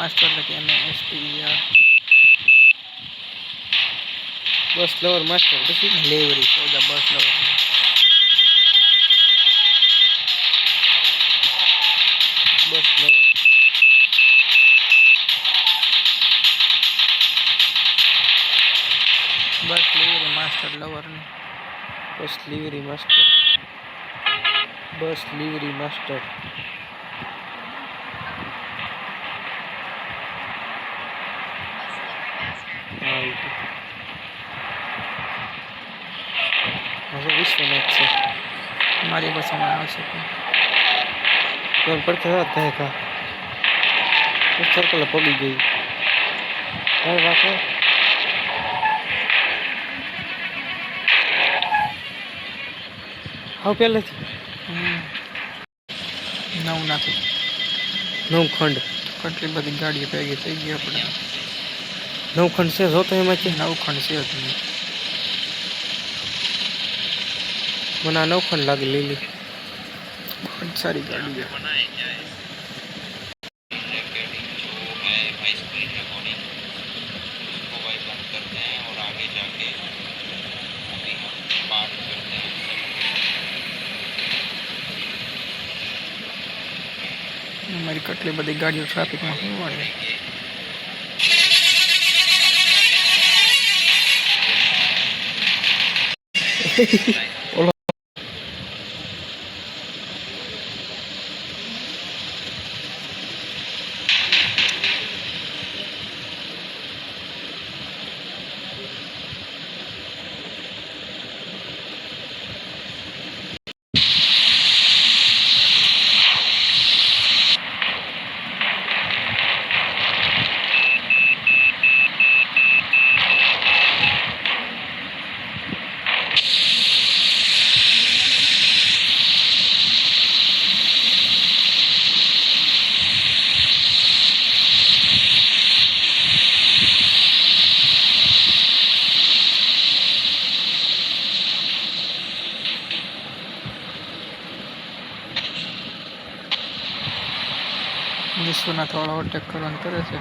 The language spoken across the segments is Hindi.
मास्टर लगे MSTER બસ લવર માસ્ટર પછી डिलीवरी सौदा बस लवर બસ લવર बस डिलीवरी मास्टर लवर ने બસ ડિલિવરી માસ્ટર બસ ડિલિવરી માસ્ટર હવે વિશ્વનાથ છે हमारी बसों में आवश्यक તો પડખે રાત થાય કા સર્કલ પડી ગઈ હવે વાપે હા પહેલેથી नव नाखी નવખંડ કેટલી બધી ગાડીઓ ભેગી થઈ ગઈ આપણે નવખંડ છે જોતો એમાંથી નવખંડ છે તમે મને આ નવખંડ લાગી લીલી बहुत सारी गाड़ी है हमारी कटली बड़ी गाड़ियों ट्रैफिक में होने વિશ્વનાથ વાળા ઓવરટેક કરવાનું કરે છે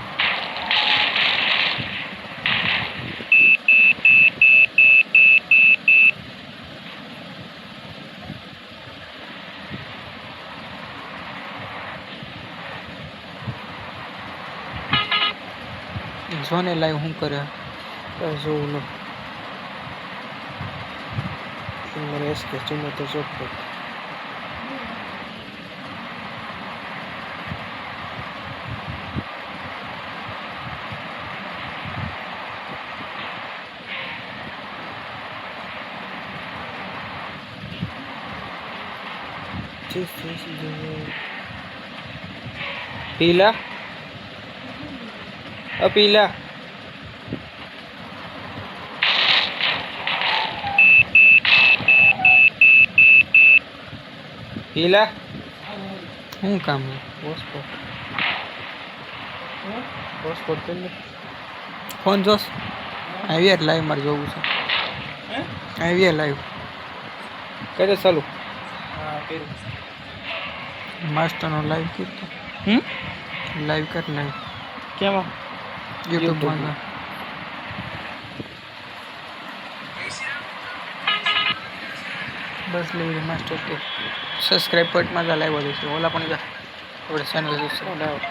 જોને લાઈવ શું કરે જોવું ન મારે એસકે ચૂનો તો ચોખ્ખો पीला पीला पीला શું કામ છે हॉटस्पॉट हॉटस्पॉट कर ले ફોન જોસ આવી લાઈવ મારે જોવું છે આવી લાઈવ करे चालू માસ્ટરનો લાઈવ કીધું લાઈવ કર લાઈવ क्या YouTube માં બસ ડિલિવરી માસ્ટર કે સબસ્ક્રાઇબ પોઈન્ટ માં લાઈવ હોય છે ઓલા પણ આપણે ચેનલ સબસ્ક્રાઇબ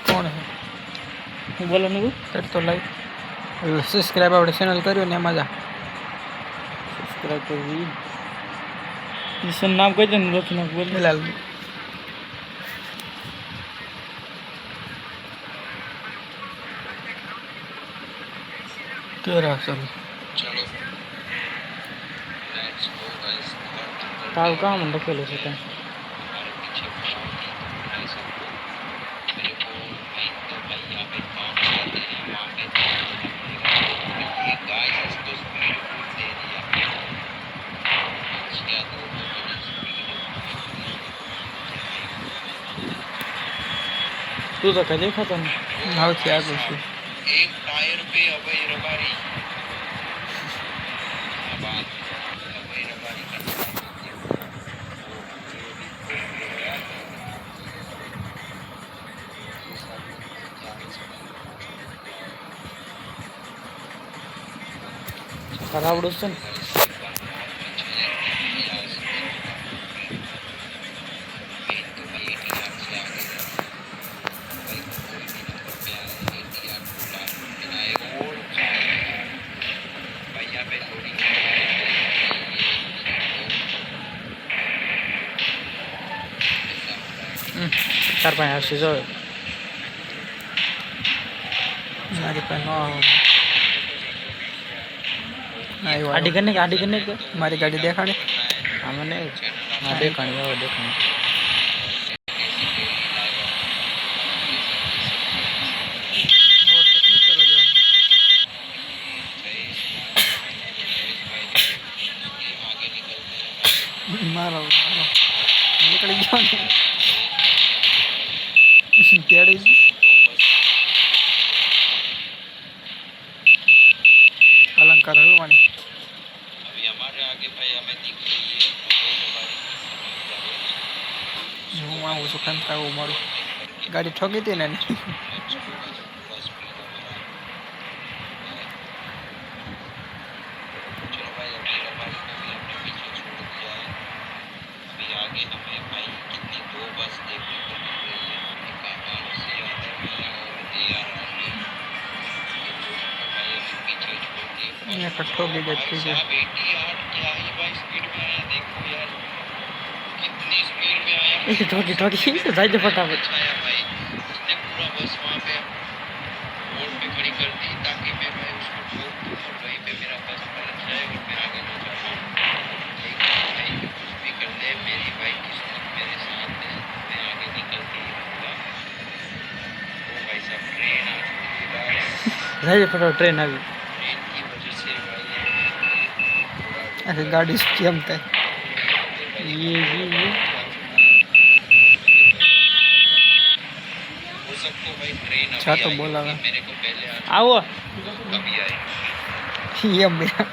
कौन है હું બોલવાનું कर तो लाइक सब्सक्राइब આપણે ચેનલ કર્યો ને એમાં જા સબસ્ક્રાઇબ કરવી ઈસન નામ કહી દે ને લખી નાખ બોલ લાલ तेरा चलो चलो लेट्स गो गाइस ताल कहाँ मन रखेलो से ત્યાં हमारे पीछे बहुत ही भाई सबको मेरे को भाई तो भाई यहाँ पे काम करते हैं वहाँ पे ये गाइस इसको स्पीड फुल दे दिया क्या दो बड़ी स्पीड તું તો કઈ દેખાતો નહીં આવતી આગળ છું एक टायर पे अभय रबारी आबाद अभय रबारी का ખરાબડું છે ને તાર પાસે આવશે જો મારી પાસે ન આવે આવ્યો આડી કરીને કે મારી ગાડી દેખાડે આમાં નહીં હા દેખાણી હવે દેખાણી ઓવરટેક નહીં કરવા દેવાનું મારો નીકળી ગયો ને તેડી अलंकार हलवानी अभी हमारे आगे भाई हमें दिख रही है હું આવું છું ખંતા આવું મારું ગાડી ઠોકી હતી ને चलो भाई अभी रबारी को भी हमने पीछे छोड़ दिया है अभी आगे हमें भाई कितनी दो बस देखने को मिल रही है एक आर सी और ए आर भाई हमें पीछे छोड़ के यहाँ पर ठोकी जाती है 88 क्या ही भाई स्पीड में आया देखो यार कितनी स्पीड में आया એ ઠોકી જાય છે ફટાફટ छाया भाई उसने पूरा बस वहाँ पे रोड पे खड़ी कर दी ताकि मैं भाई उसको ठोक दूँ और वहीं पे मेरा बस पलट जाए और मैं आगे ना जा पाऊँ लेकिन भाई कुछ भी कर ले मेरी भाई किस्मत मेरे साथ है मैं आगे निकल के ही रहूँगा वो भाई सब ट्रेन आ चुकी है guys। જાય છે ફટાફટ ટ્રેન આવી ट्रेन की वजह से भाई आखिर गाड़ी से केम था ये हो सकता है भाई ट्रेन अच्छा अभी तो आई बोला होगी, ना। मेरे को पहले आ આવો अभी आई ये मेरा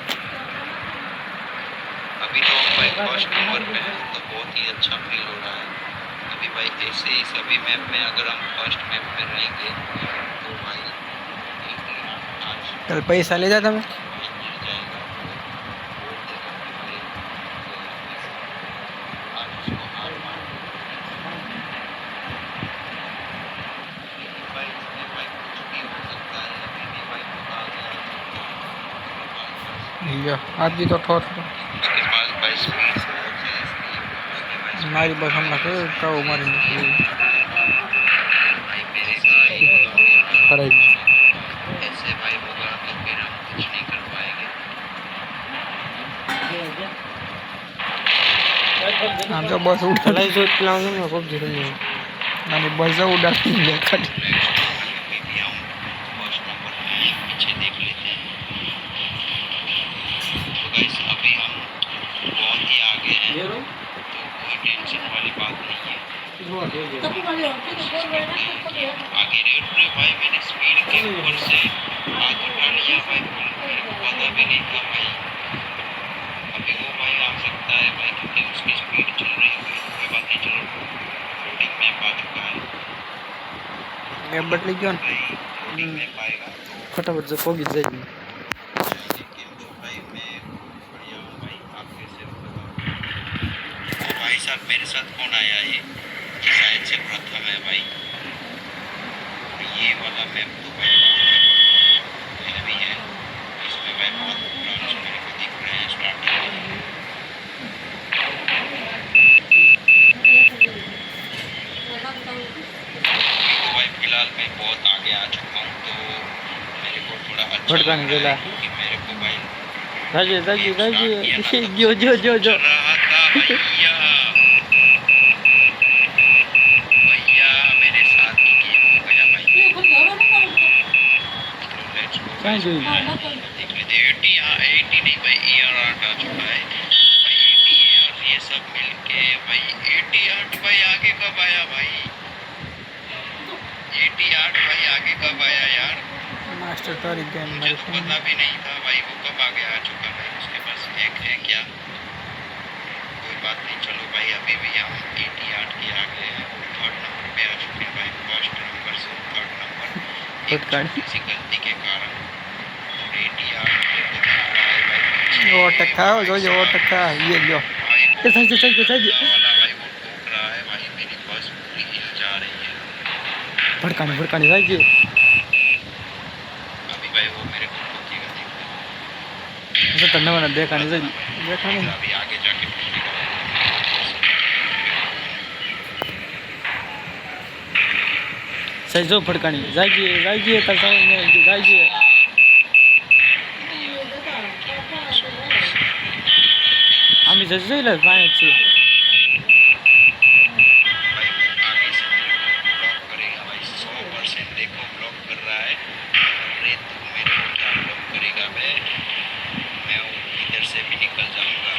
अभी तो हम भाई फर्स्ट नंबर पे हैं तो बहुत ही अच्छा फील हो रहा है अभी भाई ऐसे ही सभी मैप में अगर हम फर्स्ट मैप में रहेंगे तो भाई एक दिन आज कल पैसा ले जाता मैं मिल जाएगा वो देगा कि भाई आज उसको हार मान लेकिन भाई इसमें भाई कुछ भी हो सकता है अभी भी भाई बहुत आगे आ चुका है ये आज भी तो ठोक उसके पास भाई स्पीड से बहुत है इसलिए उसने भाई मारी बस हम लगे का मारी निकली भाई मेरे भाई खराब ऐसे भाई होगा तो फिर हम कुछ नहीं कर पाएंगे हम तो बस उड़ा ચલાઈ જો પેલા ને પબજી રમી मैंने बस उड़ाती देखा अभी भी हम फर्स्ट नंबर पे हैं, पीछे देख लेते हैं तो गाइस अभी हम बहुत ही आगे हैं तो कोई टेंशन वाली बात नहीं है आगे रेड पे भाई मैंने स्पीड के ऊपर से हाथ उठा लिया भाई मेरे को पता भी नहीं था भाई अभी वो भाई आ सकता है भाई क्योंकि उसकी स्पीड चल रही है कोई बात नहीं चलो लोडिंग मैप आ चुका है मैं बदली क्यों भाई लोडिंग मैप आएगा तो ફટાફટ જો પોગી જાય लेकिन तो भाई मैं बढ़िया हूँ भाई आप कैसे हो बताओ तो भाई साहब मेरे साथ कौन आया है ये शायद से प्रथम है भाई और ये वाला मैप तो भाई हैवी है इसमें भाई बहुत ब्रांच मेरे को दिख रहे हैं स्टार्टिंग में अभी तो भाई फिलहाल मैं बहुत आगे आ चुका हूँ तो मेरे को थोड़ा अच्छा भटका नहीं लग रहा है चला। क्योंकि मेरे को भाई जाइए गेम स्टार्ट किया ना तब जो से जो मैं जो सोच जो रहा था भैया भैया मेरे साथ ही गेम हो गया भाई। चलो लेट्स गो क्या गाइस, जो देख लेते हैं 80 80 नहीं भाई AR8 आ चुका है भाई। 80 AR ये सब मिलके भाई 88 भाई आगे कब आया भाई? 88 भाई आगे कब आया यार? मास्टर तारीख गए मुझे मेरे तो फोन पता में। भी नहीं था भाई वो कब आगे आ चुका भाई। उसके पास एक है क्या? कोई बात नहीं, चलो भाई अभी भी हम 88 के आगे हैं और थर्ड नंबर पे आ चुके हैं भाई। फर्स्ट नंबर से थर्ड नंबर एक भटका छोटी सी गलती के कारण। और 88 मेरे को दिख रहा है भाई पीछे। वो टक्का भाई जो जो वो साहब टक्का ये जो भाई वो सही मुझे सही वाला भाई वो ठोक रहा है भाई। मेरी बस पूरी हिल जा रही है भटका नहीं जाइए। अभी भाई वो मेरे को ठोकेगा देखो। ऐसा करने वाला देखा नहीं जाइए। देखा नहीं। अभी आगे जाके ठोकेगा। सही जो भटका नहीं जाइए तब जाइए। हम इसे जाइए पाए अच्छे भाई वो आगे से मेरे को ब्लॉक करेगा भाई 100%। देखो ब्लॉक कर रहा है। अरे तू मेरे को क्या ब्लॉक करेगा बे? मैं वो इधर से भी निकल जाऊंगा।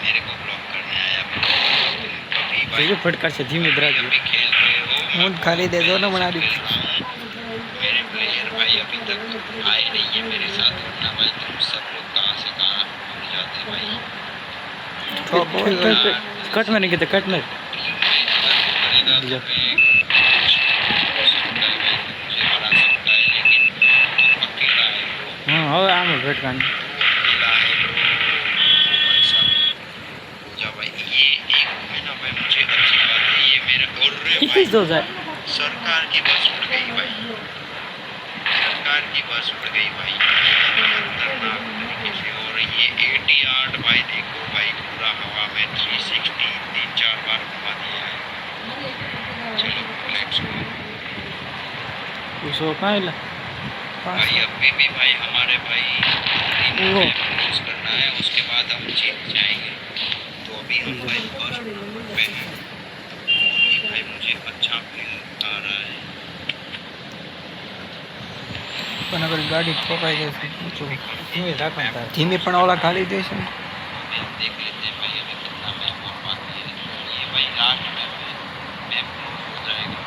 मेरे को ब्लॉक करने आया तुम कभी भाई? जाइए भटका से धीमे अभी दराज अभी खेल रहे हो मूड खाली दे दो ना बना दी। मेरे प्लेयर भाई अभी तक आए नहीं है मेरे साथ, वरना भाई तुम सब लोग कहाँ से कहाँ पहुंच जाते भाई। तो बोल कट में नहीं कहते कट में टीम में अगर वो करेगा तो मैं हो सकता है भाई तू मुझे हरा सकता है, लेकिन तू अकेला है ब्रो। हाँ हो आम भटका नहीं तू अकेला है ब्रो। भाई साहब हो जा भाई। ये एक है ना भाई, मुझे अच्छी बात है ये मेरे और भाई जो जाए सरकार की बस उड़ गई भाई। सरकार की बस उड़ गई भाई खतरनाक तरीके से। और ये 88 भाई देखो भाई पूरा हवा में 360 3-4 बार घुमा दिया है। चलो लेट्स गो उसको कहाँ हिला भाई। अभी भी भाई हमारे भाई 3 वो। मैच क्लोज करना है, उसके बाद हम जीत जाएंगे। तो अभी हम भाई फर्स्ट नंबर पे हैं। बहुत ही भाई मुझे अच्छा फील आ रहा है। પણ અગર ગાડી ઠોકાઈ જશે પૂછો ધીમે રાખવાનું તારે ધીમી પણ ઓલા ખાલી દેશે ને अभी हम देख लेते हैं भाई अभी कितना मैप और बाकी है। ये भाई लास्ट मैप है, मैप क्लोज हो जाएगा।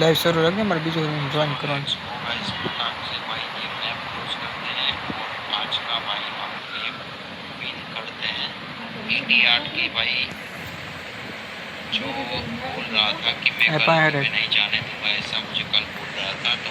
લાઈવ શરૂ રાખજે મારે બીજું જોઈન કરવાનું છે तो गाइस फटाक से भाई ये मैप क्लोज करते हैं और आज का भाई हम गेम विन करते हैं। 88 की भाई जो बोल रहा था कि मैं ए, कल पाया रे। में नहीं जाने दूंगा, ऐसा मुझे कल बोल रहा था। तो